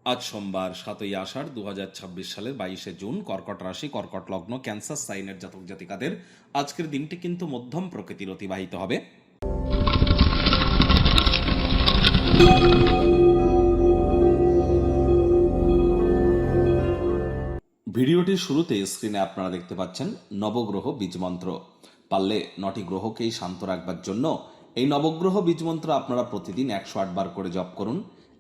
আজ সোমবার ৭ই আষাঢ় ২০২৬ সালের ২২শে জুন, কর্কট রাশি, কর্কট লগ্ন, ক্যান্সার সাইনের জাতক জাতিকাদের আজকের দিনটি কিন্তু মধ্যম প্রকৃতির অতিবাহিত হবে। ভিডিওটির শুরুতে স্ক্রিনে আপনারা দেখতে পাচ্ছেন নবগ্রহ বীজমন্ত্র। পারলে ৯টি গ্রহকেই শান্ত রাখবার জন্য এই নবগ্রহ বীজমন্ত্র আপনারা প্রতিদিন ১০৮ বার করে জপ করুন।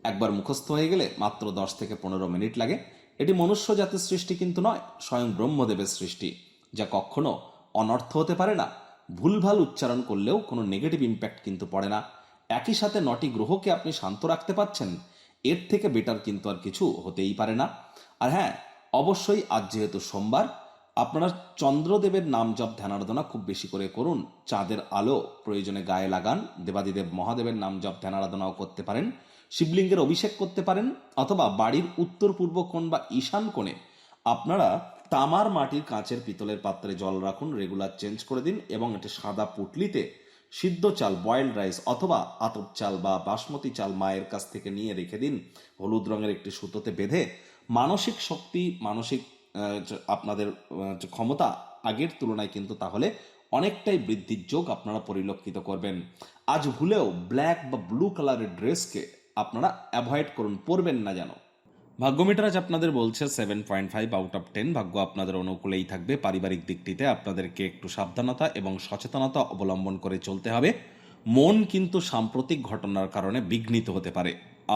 একবার মুখস্থ হয়ে গেলে মাত্র ১০ থেকে ১৫ মিনিট লাগে। এটি মনুষ্য জাতির সৃষ্টি কিন্তু নয়, স্বয়ং ব্রহ্মদেবের সৃষ্টি, যা কখনো অনর্থ হতে পারে না। ভুলভাল উচ্চারণ করলেও কোনো নেগেটিভ ইম্প্যাক্ট কিন্তু পড়ে না। একই সাথে ৯টি গ্রহকে আপনি শান্ত রাখতে পারছেন, এর থেকে বেটার কিন্তু আর কিছু হতেই পারে না। আর হ্যাঁ, অবশ্যই আজ যেহেতু সোমবার, আপনারা চন্দ্রদেবের নাম জপ ধ্যান আরাধনা খুব বেশি করে করুন। চাঁদের আলো প্রয়োজনে গায়ে লাগান। দেবাদিদেব মহাদেবের নাম জপ ধ্যান আরাধনাও করতে পারেন। শিবলিঙ্গের অভিষেক করতে পারেন, অথবা বাড়ির উত্তর পূর্ব কোণ বা ঈশান কোণে আপনারা তামার, মাটির, কাঁচের, পিতলের পাত্রে জল রাখুন, রেগুলার চেঞ্জ করে দিন, এবং এটি সাদা পুটলিতে সিদ্ধ চাল, বয়েলড রাইস অথবা আতপ চাল বা বাসমতি চাল মায়ের কাছ থেকে নিয়ে রেখে দিন। হলুদ রঙের একটি সুতোতে বেঁধে মানসিক শক্তি, মানসিক আপনাদের ক্ষমতা আগের তুলনায় কিন্তু তাহলে অনেকটাই বৃদ্ধির যোগ আপনারা পরিলক্ষিত করবেন। আজ ভুলেও ব্ল্যাক বা ব্লু কালারের ড্রেসকে আপনারা অ্যাভয়েড করুন, পরবেন না যেন। ভাগ্যমিটার আজ আপনাদের বলছে 7.5 আউট অফ 10। ভাগ্য আপনাদের অনুকূলেই থাকবে। পারিবারিক দিকটিতে আপনাদেরকে একটু সাবধানতা এবং সচেতনতা অবলম্বন করে চলতে হবে। মন কিন্তু সাম্প্রতিক ঘটনার কারণে বিঘ্নিত হতে পারে।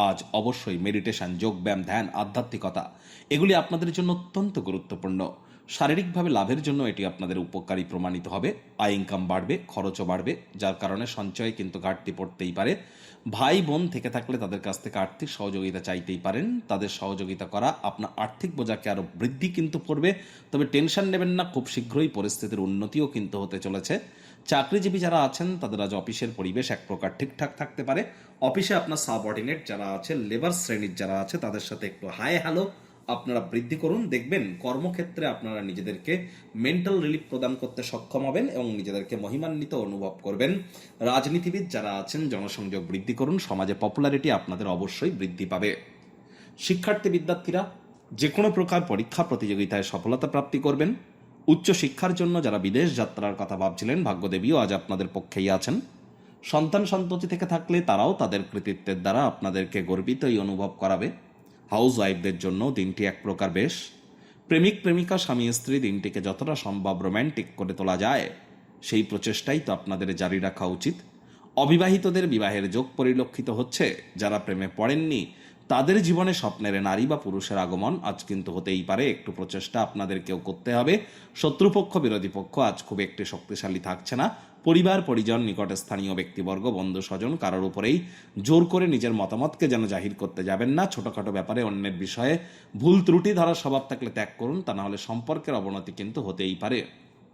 আজ অবশ্যই মেডিটেশন, যোগব্যায়াম, ধ্যান, আধ্যাত্মিকতা এগুলি আপনাদের জন্য অত্যন্ত গুরুত্বপূর্ণ। শারীরিকভাবে লাভের জন্য এটি আপনাদের উপকারী প্রমাণিত হবে। আয় ইনকাম বাড়বে, খরচও বাড়বে, যার কারণে সঞ্চয়ে কিন্তু ঘাটতি পড়তেই পারে। ভাই বোন থেকে থাকলে তাদের কাছ থেকে আর্থিক সহযোগিতা চাইতেই পারেন। তাদের সহযোগিতা করা আপনার আর্থিক বোঝাকে আরও বৃদ্ধি কিন্তু করবে। তবে টেনশন নেবেন না, খুব শীঘ্রই পরিস্থিতির উন্নতিও কিন্তু হতে চলেছে। চাকরিজীবী যারা আছেন তাদের আজ অফিসের পরিবেশ এক প্রকার ঠিকঠাক থাকতে পারে। অফিসে আপনার সাবঅর্ডিনেট যারা আছে, লেবার শ্রেণীর যারা আছে, তাদের সাথে একটু হাই হ্যালো আপনারা বৃদ্ধি করুন। দেখবেন কর্মক্ষেত্রে আপনারা নিজেদেরকে মেন্টাল রিলিফ প্রদান করতে সক্ষম হবেন এবং নিজেদেরকে মহিমান্বিত অনুভব করবেন। রাজনীতিবিদ যারা আছেন জনসংযোগ বৃদ্ধি করুন, সমাজে পপুলারিটি আপনাদের অবশ্যই বৃদ্ধি পাবে। শিক্ষার্থী বিদ্যার্থীরা যে কোনো প্রকার পরীক্ষা প্রতিযোগিতায় সফলতা প্রাপ্তি করবেন। উচ্চ শিক্ষার জন্য যারা বিদেশ যাত্রার কথা ভাবছিলেন, ভাগ্যদেবীও আজ আপনাদের পক্ষেই আছেন। সন্তান সন্ততি থেকে থাকলে তারাও তাদের কৃতিত্বের দ্বারা আপনাদেরকে গর্বিতই অনুভব করাবে। হাউস ওয়াইফদের জন্য দিনটি এক প্রকার বেশ। প্রেমিক প্রেমিকা, স্বামী স্ত্রী দিনটিকে যতটা সম্ভব রোম্যান্টিক করে তোলা যায় সেই প্রচেষ্টাই তো আপনাদের জারি রাখা উচিত। অবিবাহিতদের বিবাহের যোগ পরিলক্ষিত হচ্ছে। যারা প্রেমে পড়েননি তাদের জীবনে স্বপ্নের নারী বা পুরুষের আগমন আজ কিন্তু হতেই পারে। একটু প্রচেষ্টা আপনাদেরকেও করতে হবে। শত্রুপক্ষ, বিরোধী পক্ষ আজ খুব একটি শক্তিশালী থাকছে না। পরিবার পরিজন, নিকট স্থানীয় ব্যক্তিবর্গ, বন্ধু স্বজন কারোর উপরেই জোর করে নিজের মতামতকে যেন জাহির করতে যাবেন না। ছোটখাটো ব্যাপারে অন্যের বিষয়ে ভুল ত্রুটি ধরার স্বভাব থাকলে ত্যাগ করুন, তা না হলে সম্পর্কের অবনতি কিন্তু হতেই পারে।